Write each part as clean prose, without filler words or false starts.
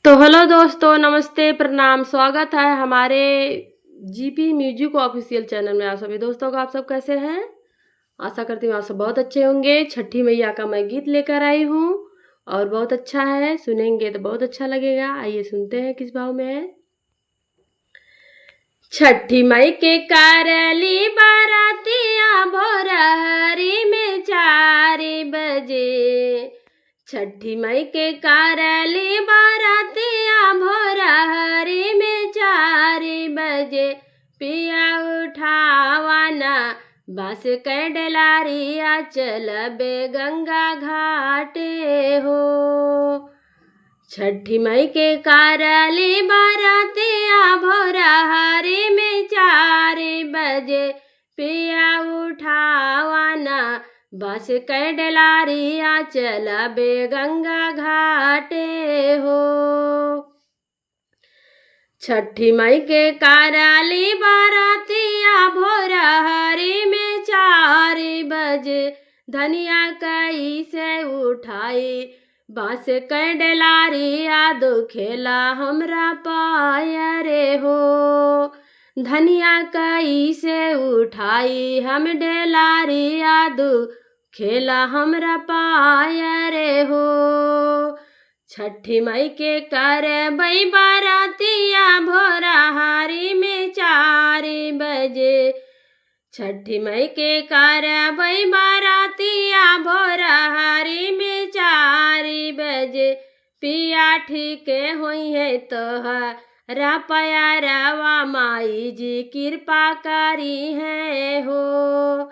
तो हेलो दोस्तों, नमस्ते, प्रणाम, स्वागत है हमारे जीपी म्यूजिक ऑफिशियल चैनल में। आप सभी दोस्तों का आप सब कैसे हैं? आशा करती हूँ आप सब बहुत अच्छे होंगे। छठी मैया का मैं गीत लेकर आई हूँ और बहुत अच्छा है, सुनेंगे तो बहुत अच्छा लगेगा। आइए सुनते हैं किस भाव में है। छठी मई के करली बारातिया भोरहरी में 4 बजे। छठी मई के करली बारातिया भोरहरी में 4 बजे। पिया उठावाना बांस के डलारिया चलबे गंगा घाटे हो। छठी मई के करली बारातिया भोरहरी में 4 बजे। पिया उठावाना बांस के डलारिया चलबे गंगा घाटे हो। छठी मई के करली बारातिया भोरहरी में 4 बजे। धनिया कैसे उठाई बांस के डलारिया दुखेला हमरा पाय रे हो। धनिया कैसे उठाई हम डलारिया दुखेला हमरा पाय रे हो। छठी मई के करबई बारातिया भोरहरी में 4 बजे। छठी मई के करबई बारातिया भोरहरी में 4 बजे। पिया ठीक होई है तोहरा प्यारवा माई जी कृपा करी है हो।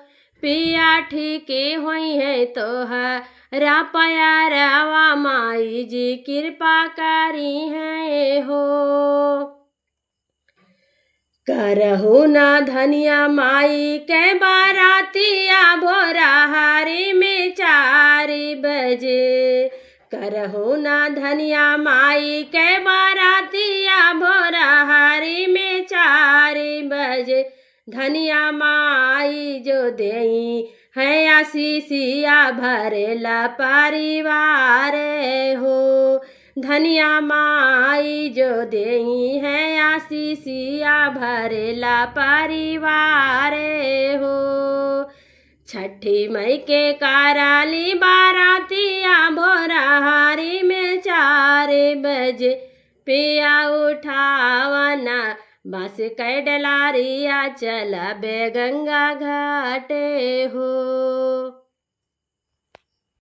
पिया ठीक होई है तोहरा प्यारवा माई जी कृपा करी है हो। करहु ना धनिया माई के बारातिया भोरहरी में 4 बजे। करहु ना धनिया माई के बारातिया भोरहरी में 4 बजे। धनिया माई जो देई है आशीषिया भरेला परिवार हो। धनिया माई जो देई है आशीषिया भरेला परिवार हो। छठी मई के करली बारातिया भोरहरी में 4 बजे। पिया उठावना बांस के डलारिया चलबे गंगा घाटे हो।